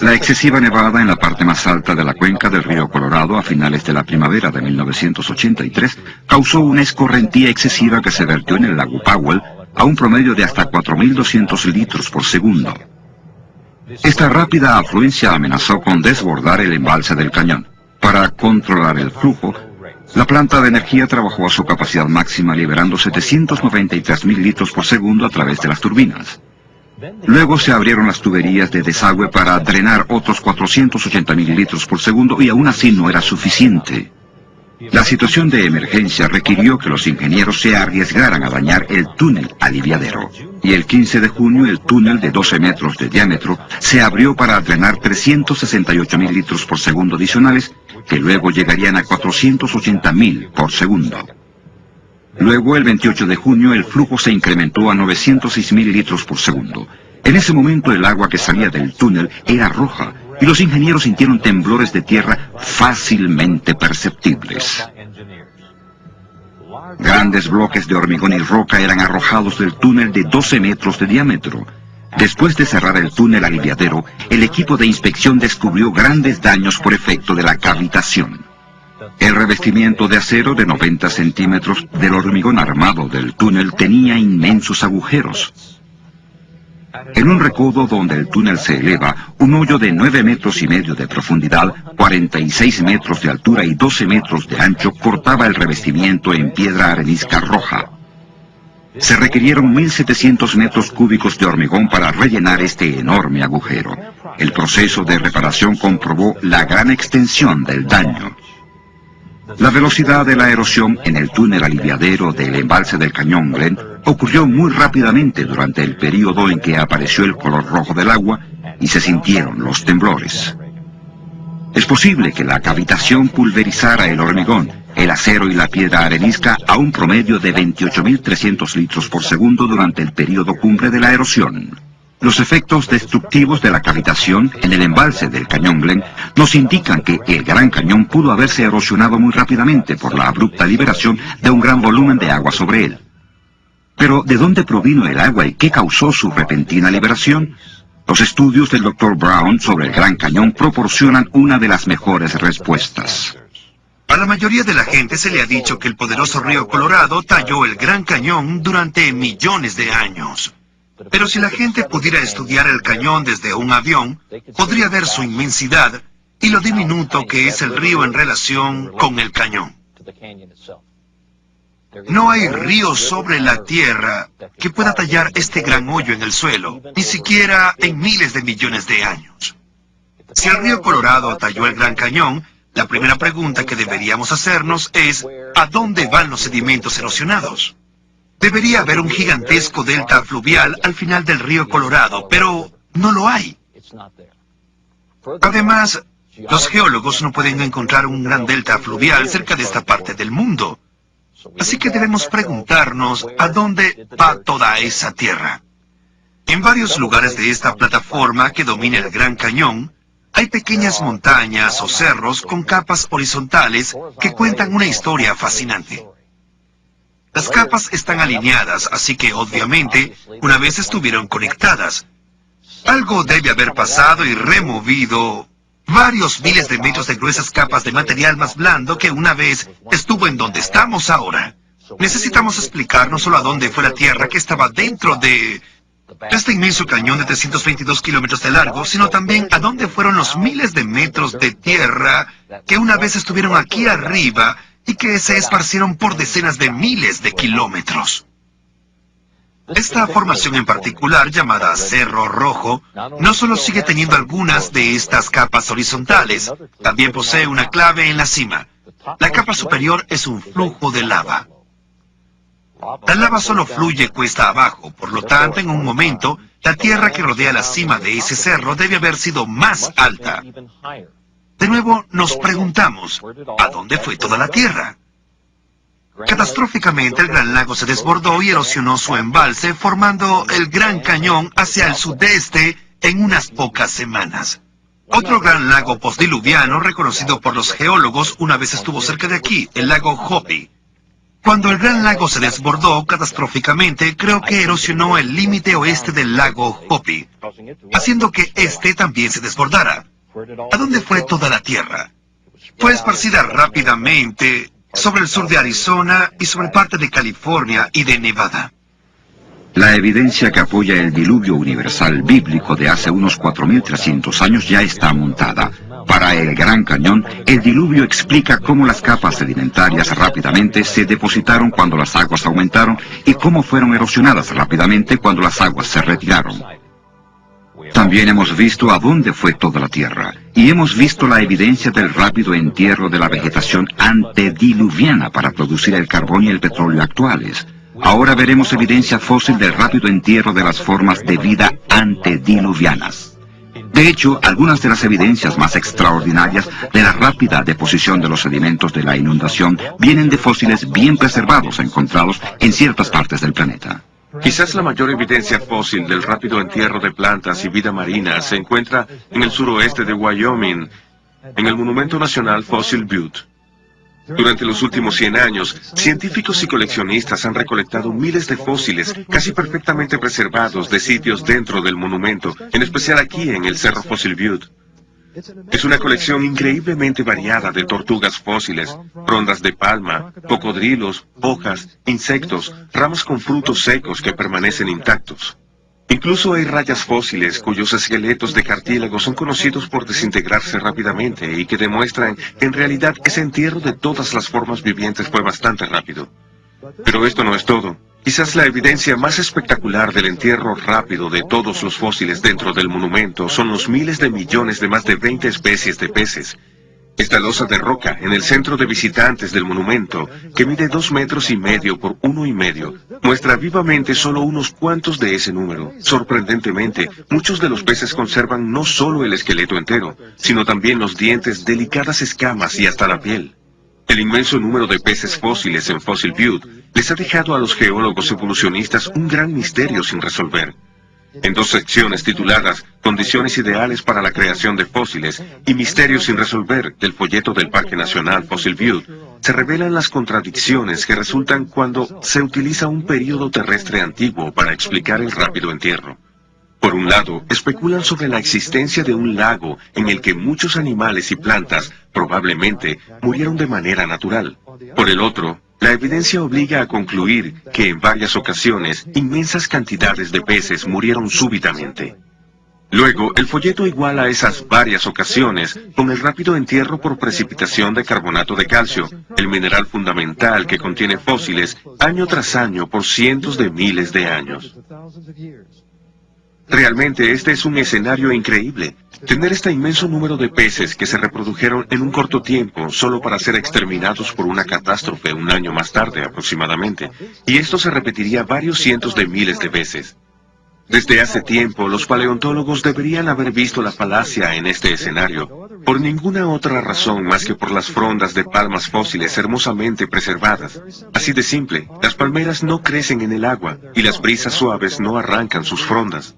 La excesiva nevada en la parte más alta de la cuenca del río Colorado a finales de la primavera de 1983 causó una escorrentía excesiva que se vertió en el lago Powell a un promedio de hasta 4.200 litros por segundo. Esta rápida afluencia amenazó con desbordar el embalse del cañón. Para controlar el flujo, la planta de energía trabajó a su capacidad máxima liberando 793.000 litros por segundo a través de las turbinas. Luego se abrieron las tuberías de desagüe para drenar otros 480.000 litros por segundo y aún así no era suficiente. La situación de emergencia requirió que los ingenieros se arriesgaran a dañar el túnel aliviadero. Y el 15 de junio el túnel de 12 metros de diámetro se abrió para drenar 368.000 litros por segundo adicionales, que luego llegarían a 480.000 por segundo. Luego, el 28 de junio, el flujo se incrementó a 906.000 litros por segundo. En ese momento el agua que salía del túnel era roja, y los ingenieros sintieron temblores de tierra fácilmente perceptibles. Grandes bloques de hormigón y roca eran arrojados del túnel de 12 metros de diámetro. Después de cerrar el túnel aliviadero, el equipo de inspección descubrió grandes daños por efecto de la cavitación. El revestimiento de acero de 90 centímetros del hormigón armado del túnel tenía inmensos agujeros. En un recodo donde el túnel se eleva, un hoyo de 9 metros y medio de profundidad, 46 metros de altura y 12 metros de ancho cortaba el revestimiento en piedra arenisca roja. Se requirieron 1.700 metros cúbicos de hormigón para rellenar este enorme agujero. El proceso de reparación comprobó la gran extensión del daño. La velocidad de la erosión en el túnel aliviadero del embalse del Cañón Glen ocurrió muy rápidamente durante el período en que apareció el color rojo del agua y se sintieron los temblores. Es posible que la cavitación pulverizara el hormigón, el acero y la piedra arenisca a un promedio de 28.300 litros por segundo durante el período cumbre de la erosión. Los efectos destructivos de la cavitación en el embalse del Cañón Glen nos indican que el Gran Cañón pudo haberse erosionado muy rápidamente por la abrupta liberación de un gran volumen de agua sobre él. Pero, ¿de dónde provino el agua y qué causó su repentina liberación? Los estudios del Dr. Brown sobre el Gran Cañón proporcionan una de las mejores respuestas. A la mayoría de la gente se le ha dicho que el poderoso río Colorado talló el Gran Cañón durante millones de años. Pero si la gente pudiera estudiar el cañón desde un avión, podría ver su inmensidad y lo diminuto que es el río en relación con el cañón. No hay río sobre la tierra que pueda tallar este gran hoyo en el suelo, ni siquiera en miles de millones de años. Si el río Colorado talló el Gran Cañón, la primera pregunta que deberíamos hacernos es, ¿a dónde van los sedimentos erosionados? Debería haber un gigantesco delta fluvial al final del río Colorado, pero no lo hay. Además, los geólogos no pueden encontrar un gran delta fluvial cerca de esta parte del mundo. Así que debemos preguntarnos a dónde va toda esa tierra. En varios lugares de esta plataforma que domina el Gran Cañón, hay pequeñas montañas o cerros con capas horizontales que cuentan una historia fascinante. Las capas están alineadas, así que obviamente una vez estuvieron conectadas. Algo debe haber pasado y removido varios miles de metros de gruesas capas de material más blando que una vez estuvo en donde estamos ahora. Necesitamos explicar no solo a dónde fue la Tierra que estaba dentro de este inmenso cañón de 322 kilómetros de largo, sino también a dónde fueron los miles de metros de tierra que una vez estuvieron aquí arriba y que se esparcieron por decenas de miles de kilómetros. Esta formación en particular, llamada Cerro Rojo, no solo sigue teniendo algunas de estas capas horizontales, también posee una clave en la cima. La capa superior es un flujo de lava. La lava solo fluye cuesta abajo, por lo tanto, en un momento, la tierra que rodea la cima de ese cerro debe haber sido más alta. De nuevo, nos preguntamos, ¿a dónde fue toda la tierra? Catastróficamente, el Gran Lago se desbordó y erosionó su embalse, formando el Gran Cañón hacia el sudeste en unas pocas semanas. Otro gran lago postdiluviano, reconocido por los geólogos, una vez estuvo cerca de aquí, el lago Hopi. Cuando el Gran Lago se desbordó catastróficamente, creo que erosionó el límite oeste del lago Hopi, haciendo que este también se desbordara. ¿A dónde fue toda la tierra? Fue esparcida rápidamente sobre el sur de Arizona y sobre parte de California y de Nevada. La evidencia que apoya el diluvio universal bíblico de hace unos 4.300 años ya está montada. Para el Gran Cañón, el diluvio explica cómo las capas sedimentarias rápidamente se depositaron cuando las aguas aumentaron y cómo fueron erosionadas rápidamente cuando las aguas se retiraron. También hemos visto a dónde fue toda la tierra, y hemos visto la evidencia del rápido entierro de la vegetación antediluviana para producir el carbón y el petróleo actuales. Ahora veremos evidencia fósil del rápido entierro de las formas de vida antediluvianas. De hecho, algunas de las evidencias más extraordinarias de la rápida deposición de los sedimentos de la inundación vienen de fósiles bien preservados encontrados en ciertas partes del planeta. Quizás la mayor evidencia fósil del rápido entierro de plantas y vida marina se encuentra en el suroeste de Wyoming, en el Monumento Nacional Fossil Butte. Durante los últimos 100 años, científicos y coleccionistas han recolectado miles de fósiles casi perfectamente preservados de sitios dentro del monumento, en especial aquí en el Cerro Fossil Butte. Es una colección increíblemente variada de tortugas fósiles, frondas de palma, cocodrilos, hojas, insectos, ramas con frutos secos que permanecen intactos. Incluso hay rayas fósiles cuyos esqueletos de cartílago son conocidos por desintegrarse rápidamente y que demuestran que en realidad ese entierro de todas las formas vivientes fue bastante rápido. Pero esto no es todo. Quizás la evidencia más espectacular del entierro rápido de todos los fósiles dentro del monumento son los miles de millones de más de 20 especies de peces. Esta losa de roca en el centro de visitantes del monumento, que mide 2,5 metros por 1,5 metros, muestra vivamente solo unos cuantos de ese número. Sorprendentemente, muchos de los peces conservan no solo el esqueleto entero, sino también los dientes, delicadas escamas y hasta la piel. El inmenso número de peces fósiles en Fossil Butte les ha dejado a los geólogos evolucionistas un gran misterio sin resolver. En 2 secciones tituladas Condiciones ideales para la creación de fósiles y Misterios sin resolver del folleto del Parque Nacional Fossil Butte, se revelan las contradicciones que resultan cuando se utiliza un período terrestre antiguo para explicar el rápido entierro. Por un lado, especulan sobre la existencia de un lago en el que muchos animales y plantas probablemente murieron de manera natural. Por el otro, la evidencia obliga a concluir que en varias ocasiones inmensas cantidades de peces murieron súbitamente. Luego, el folleto iguala esas varias ocasiones con el rápido entierro por precipitación de carbonato de calcio, el mineral fundamental que contiene fósiles año tras año por cientos de miles de años. Realmente este es un escenario increíble. Tener este inmenso número de peces que se reprodujeron en un corto tiempo solo para ser exterminados por una catástrofe un año más tarde aproximadamente, y esto se repetiría varios cientos de miles de veces. Desde hace tiempo, los paleontólogos deberían haber visto la falacia en este escenario, por ninguna otra razón más que por las frondas de palmas fósiles hermosamente preservadas. Así de simple, las palmeras no crecen en el agua, y las brisas suaves no arrancan sus frondas.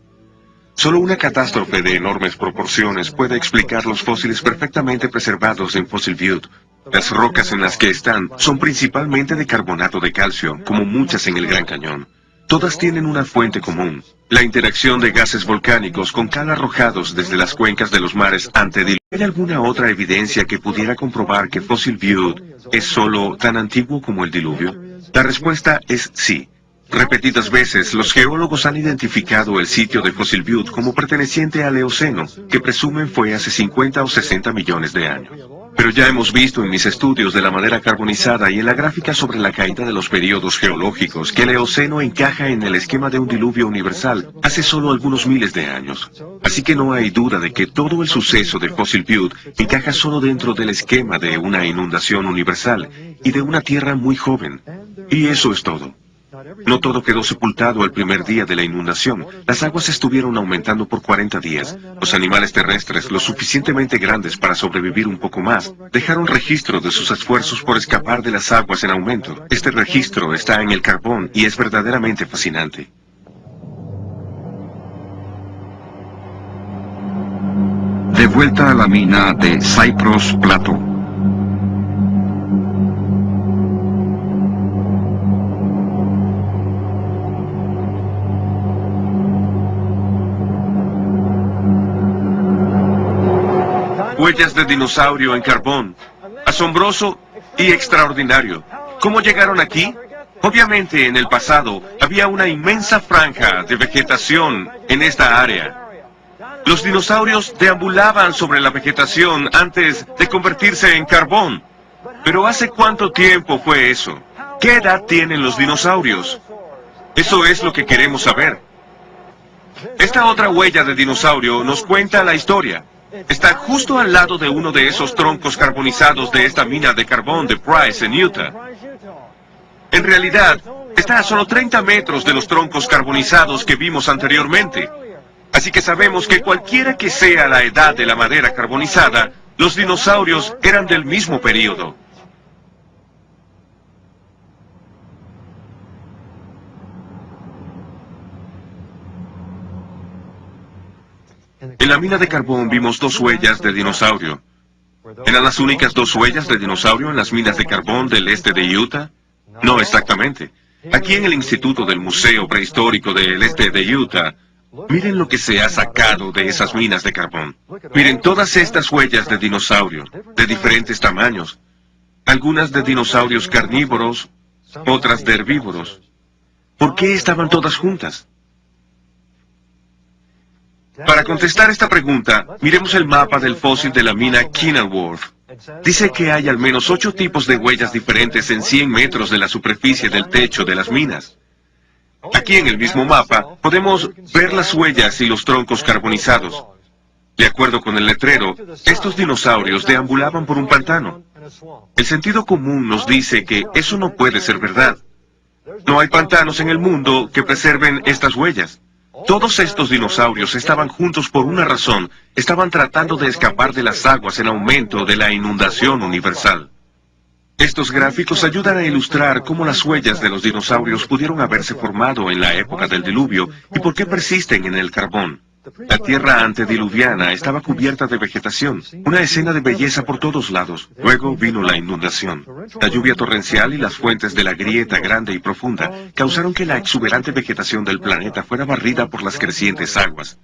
Solo una catástrofe de enormes proporciones puede explicar los fósiles perfectamente preservados en Fossil Butte. Las rocas en las que están son principalmente de carbonato de calcio, como muchas en el Gran Cañón. Todas tienen una fuente común: la interacción de gases volcánicos con cal arrojados desde las cuencas de los mares antediluvianos. ¿Hay alguna otra evidencia que pudiera comprobar que Fossil Butte es solo tan antiguo como el diluvio? La respuesta es sí. Repetidas veces, los geólogos han identificado el sitio de Fossil Butte como perteneciente al Eoceno, que presumen fue hace 50 o 60 millones de años. Pero ya hemos visto en mis estudios de la madera carbonizada y en la gráfica sobre la caída de los periodos geológicos que el Eoceno encaja en el esquema de un diluvio universal hace solo algunos miles de años. Así que no hay duda de que todo el suceso de Fossil Butte encaja solo dentro del esquema de una inundación universal y de una Tierra muy joven. Y eso es todo. No todo quedó sepultado el primer día de la inundación. Las aguas estuvieron aumentando por 40 días. Los animales terrestres, lo suficientemente grandes para sobrevivir un poco más, dejaron registro de sus esfuerzos por escapar de las aguas en aumento. Este registro está en el carbón y es verdaderamente fascinante. De vuelta a la mina de Cypress Plateau. Huellas de dinosaurio en carbón. Asombroso y extraordinario. ¿Cómo llegaron aquí? Obviamente, en el pasado, había una inmensa franja de vegetación en esta área. Los dinosaurios deambulaban sobre la vegetación antes de convertirse en carbón. Pero ¿hace cuánto tiempo fue eso? ¿Qué edad tienen los dinosaurios? Eso es lo que queremos saber. Esta otra huella de dinosaurio nos cuenta la historia. Está justo al lado de uno de esos troncos carbonizados de esta mina de carbón de Price en Utah. En realidad, está a solo 30 metros de los troncos carbonizados que vimos anteriormente. Así que sabemos que cualquiera que sea la edad de la madera carbonizada, los dinosaurios eran del mismo período. En la mina de carbón vimos 2 huellas de dinosaurio. ¿Eran las únicas 2 huellas de dinosaurio en las minas de carbón del este de Utah? No exactamente. Aquí en el Instituto del Museo Prehistórico del Este de Utah, miren lo que se ha sacado de esas minas de carbón. Miren todas estas huellas de dinosaurio, de diferentes tamaños. Algunas de dinosaurios carnívoros, otras de herbívoros. ¿Por qué estaban todas juntas? Para contestar esta pregunta, miremos el mapa del fósil de la mina Kenilworth. Dice que hay al menos 8 tipos de huellas diferentes en 100 metros de la superficie del techo de las minas. Aquí en el mismo mapa podemos ver las huellas y los troncos carbonizados. De acuerdo con el letrero, estos dinosaurios deambulaban por un pantano. El sentido común nos dice que eso no puede ser verdad. No hay pantanos en el mundo que preserven estas huellas. Todos estos dinosaurios estaban juntos por una razón. Estaban tratando de escapar de las aguas en aumento de la inundación universal. Estos gráficos ayudan a ilustrar cómo las huellas de los dinosaurios pudieron haberse formado en la época del diluvio y por qué persisten en el carbón. La tierra antediluviana estaba cubierta de vegetación, una escena de belleza por todos lados. Luego vino la inundación. La lluvia torrencial y las fuentes de la grieta grande y profunda causaron que la exuberante vegetación del planeta fuera barrida por las crecientes aguas.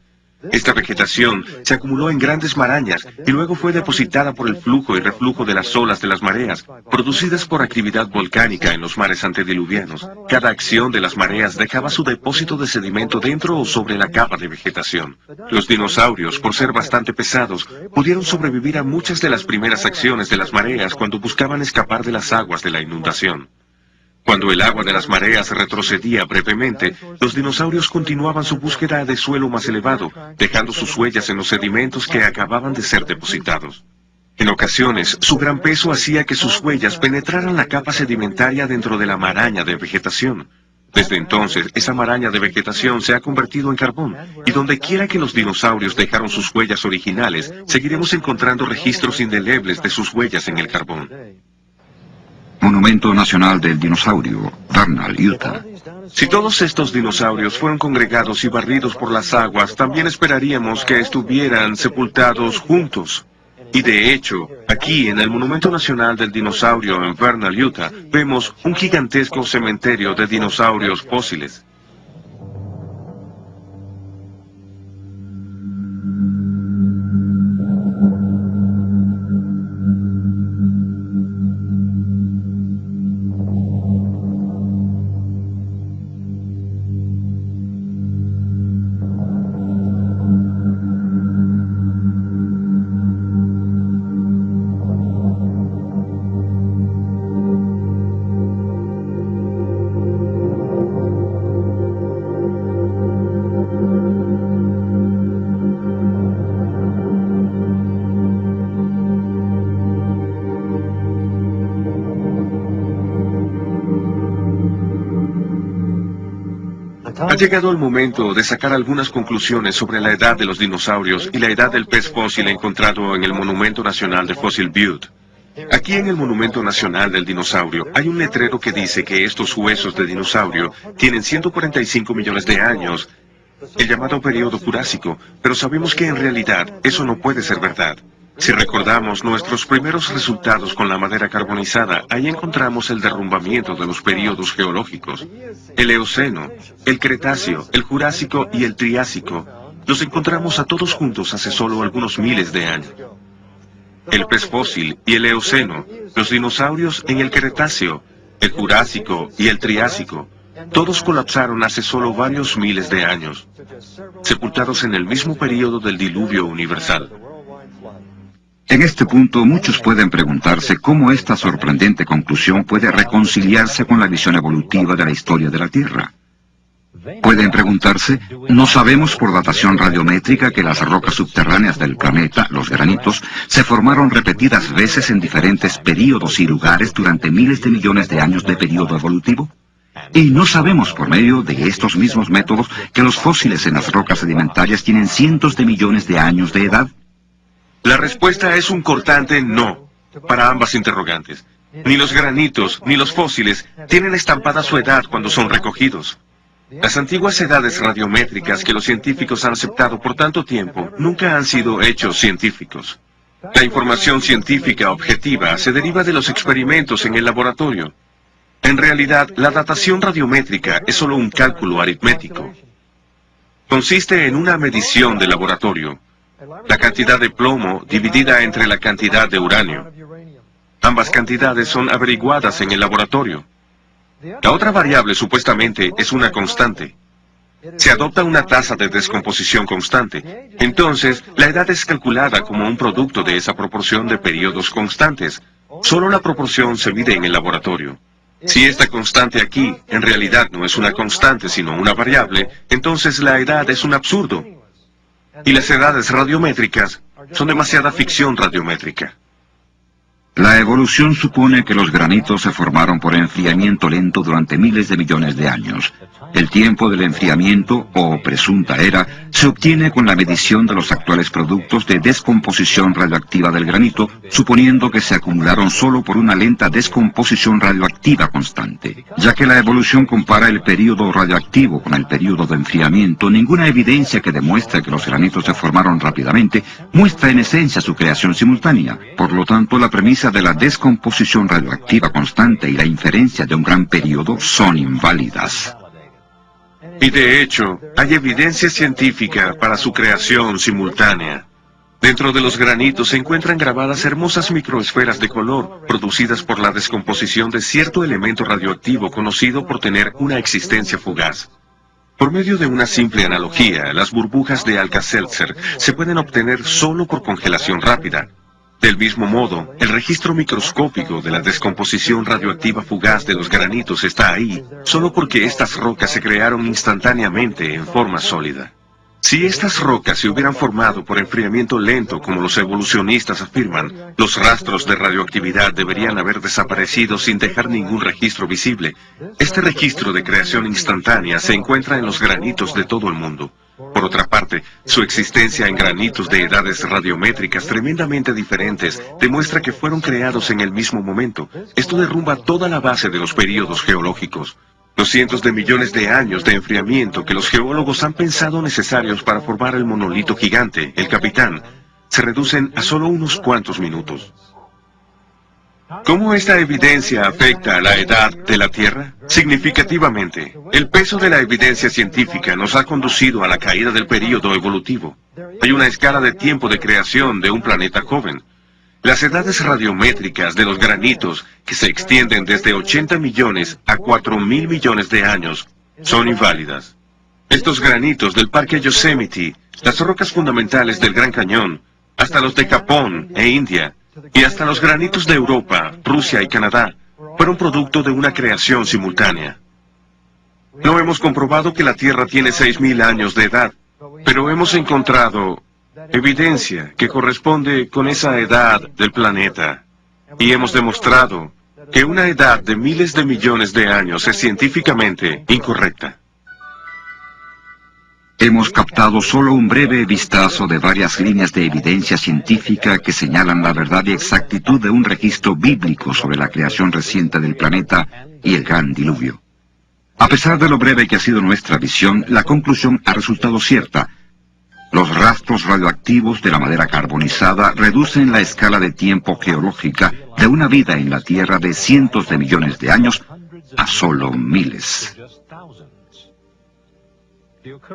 Esta vegetación se acumuló en grandes marañas y luego fue depositada por el flujo y reflujo de las olas de las mareas, producidas por actividad volcánica en los mares antediluvianos. Cada acción de las mareas dejaba su depósito de sedimento dentro o sobre la capa de vegetación. Los dinosaurios, por ser bastante pesados, pudieron sobrevivir a muchas de las primeras acciones de las mareas cuando buscaban escapar de las aguas de la inundación. Cuando el agua de las mareas retrocedía brevemente, los dinosaurios continuaban su búsqueda de suelo más elevado, dejando sus huellas en los sedimentos que acababan de ser depositados. En ocasiones, su gran peso hacía que sus huellas penetraran la capa sedimentaria dentro de la maraña de vegetación. Desde entonces, esa maraña de vegetación se ha convertido en carbón, y donde quiera que los dinosaurios dejaron sus huellas originales, seguiremos encontrando registros indelebles de sus huellas en el carbón. Monumento Nacional del Dinosaurio, Vernal, Utah. Si todos estos dinosaurios fueron congregados y barridos por las aguas, también esperaríamos que estuvieran sepultados juntos. Y de hecho, aquí en el Monumento Nacional del Dinosaurio en Vernal, Utah, vemos un gigantesco cementerio de dinosaurios fósiles. Ha llegado el momento de sacar algunas conclusiones sobre la edad de los dinosaurios y la edad del pez fósil encontrado en el Monumento Nacional de Fossil Butte. Aquí en el Monumento Nacional del Dinosaurio hay un letrero que dice que estos huesos de dinosaurio tienen 145 millones de años, el llamado periodo Jurásico, pero sabemos que en realidad eso no puede ser verdad. Si recordamos nuestros primeros resultados con la madera carbonizada, ahí encontramos el derrumbamiento de los períodos geológicos. El Eoceno, el Cretáceo, el Jurásico y el Triásico, los encontramos a todos juntos hace solo algunos miles de años. El pez fósil y el Eoceno, los dinosaurios en el Cretáceo, el Jurásico y el Triásico, todos colapsaron hace solo varios miles de años, sepultados en el mismo período del diluvio universal. En este punto, muchos pueden preguntarse cómo esta sorprendente conclusión puede reconciliarse con la visión evolutiva de la historia de la Tierra. Pueden preguntarse, ¿no sabemos por datación radiométrica que las rocas subterráneas del planeta, los granitos, se formaron repetidas veces en diferentes períodos y lugares durante miles de millones de años de período evolutivo? ¿Y no sabemos por medio de estos mismos métodos que los fósiles en las rocas sedimentarias tienen cientos de millones de años de edad? La respuesta es un cortante no para ambas interrogantes. Ni los granitos ni los fósiles tienen estampada su edad cuando son recogidos. Las antiguas edades radiométricas que los científicos han aceptado por tanto tiempo nunca han sido hechos científicos. La información científica objetiva se deriva de los experimentos en el laboratorio. En realidad, la datación radiométrica es solo un cálculo aritmético. Consiste en una medición de laboratorio. La cantidad de plomo dividida entre la cantidad de uranio. Ambas cantidades son averiguadas en el laboratorio. La otra variable supuestamente es una constante. Se adopta una tasa de descomposición constante. Entonces, la edad es calculada como un producto de esa proporción de periodos constantes. Solo la proporción se mide en el laboratorio. Si esta constante aquí en realidad no es una constante sino una variable, entonces la edad es un absurdo. Y las edades radiométricas son demasiada ficción radiométrica. La evolución supone que los granitos se formaron por enfriamiento lento durante miles de millones de años. El tiempo del enfriamiento, o presunta era, se obtiene con la medición de los actuales productos de descomposición radioactiva del granito, suponiendo que se acumularon solo por una lenta descomposición radioactiva constante. Ya que la evolución compara el período radioactivo con el período de enfriamiento, ninguna evidencia que demuestre que los granitos se formaron rápidamente muestra en esencia su creación simultánea. Por lo tanto, la premisa de la descomposición radioactiva constante y la inferencia de un gran período son inválidas. Y de hecho, hay evidencia científica para su creación simultánea. Dentro de los granitos se encuentran grabadas hermosas microesferas de color, producidas por la descomposición de cierto elemento radioactivo conocido por tener una existencia fugaz. Por medio de una simple analogía, las burbujas de Alka-Seltzer se pueden obtener solo por congelación rápida. Del mismo modo, el registro microscópico de la descomposición radioactiva fugaz de los granitos está ahí, solo porque estas rocas se crearon instantáneamente en forma sólida. Si estas rocas se hubieran formado por enfriamiento lento, como los evolucionistas afirman, los rastros de radioactividad deberían haber desaparecido sin dejar ningún registro visible. Este registro de creación instantánea se encuentra en los granitos de todo el mundo. Por otra parte, su existencia en granitos de edades radiométricas tremendamente diferentes demuestra que fueron creados en el mismo momento. Esto derrumba toda la base de los períodos geológicos. Los cientos de millones de años de enfriamiento que los geólogos han pensado necesarios para formar el monolito gigante, el Capitán, se reducen a solo unos cuantos minutos. ¿Cómo esta evidencia afecta a la edad de la Tierra? Significativamente, el peso de la evidencia científica nos ha conducido a la caída del período evolutivo. Hay una escala de tiempo de creación de un planeta joven. Las edades radiométricas de los granitos, que se extienden desde 80 millones a 4.000 millones de años, son inválidas. Estos granitos del Parque Yosemite, las rocas fundamentales del Gran Cañón, hasta los de Japón e India, y hasta los granitos de Europa, Rusia y Canadá, fueron producto de una creación simultánea. No hemos comprobado que la Tierra tiene 6.000 años de edad, pero hemos encontrado evidencia que corresponde con esa edad del planeta. Y hemos demostrado que una edad de miles de millones de años es científicamente incorrecta. Hemos captado solo un breve vistazo de varias líneas de evidencia científica que señalan la verdad y exactitud de un registro bíblico sobre la creación reciente del planeta y el gran diluvio. A pesar de lo breve que ha sido nuestra visión, la conclusión ha resultado cierta. Los rastros radioactivos de la madera carbonizada reducen la escala de tiempo geológica de una vida en la Tierra de cientos de millones de años a solo miles.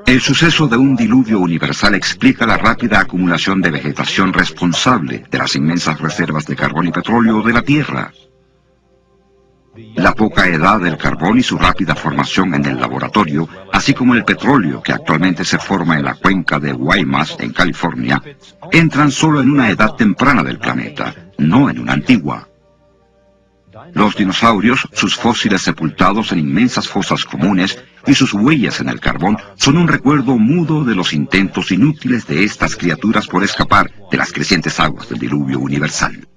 El suceso de un diluvio universal explica la rápida acumulación de vegetación responsable de las inmensas reservas de carbón y petróleo de la Tierra. La poca edad del carbón y su rápida formación en el laboratorio, así como el petróleo que actualmente se forma en la cuenca de Guaymas, en California, entran solo en una edad temprana del planeta, no en una antigua. Los dinosaurios, sus fósiles sepultados en inmensas fosas comunes y sus huellas en el carbón son un recuerdo mudo de los intentos inútiles de estas criaturas por escapar de las crecientes aguas del diluvio universal.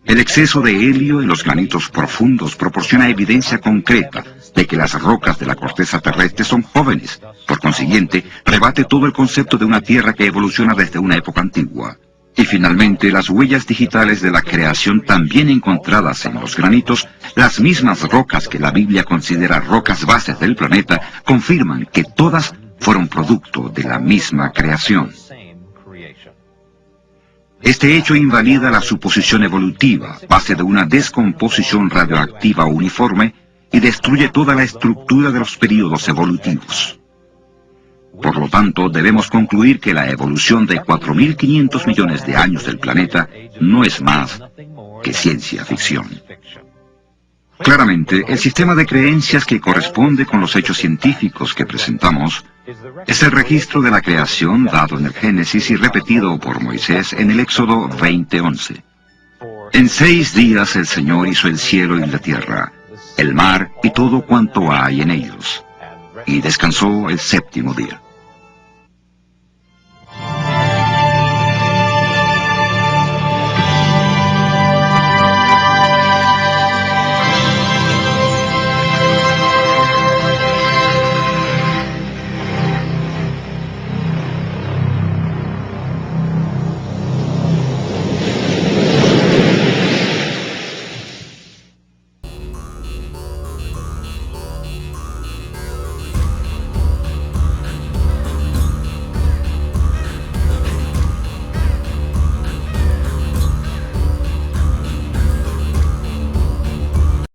El exceso de helio en los granitos profundos proporciona evidencia concreta de que las rocas de la corteza terrestre son jóvenes. Por consiguiente, rebate todo el concepto de una Tierra que evoluciona desde una época antigua. Y finalmente, las huellas digitales de la creación también encontradas en los granitos, las mismas rocas que la Biblia considera rocas bases del planeta, confirman que todas fueron producto de la misma creación. Este hecho invalida la suposición evolutiva, base de una descomposición radioactiva uniforme, y destruye toda la estructura de los períodos evolutivos. Por lo tanto, debemos concluir que la evolución de 4.500 millones de años del planeta no es más que ciencia ficción. Claramente, el sistema de creencias que corresponde con los hechos científicos que presentamos es el registro de la creación dado en el Génesis y repetido por Moisés en el Éxodo 20:11. En 6 días el Señor hizo el cielo y la tierra, el mar y todo cuanto hay en ellos, y descansó el 7º día.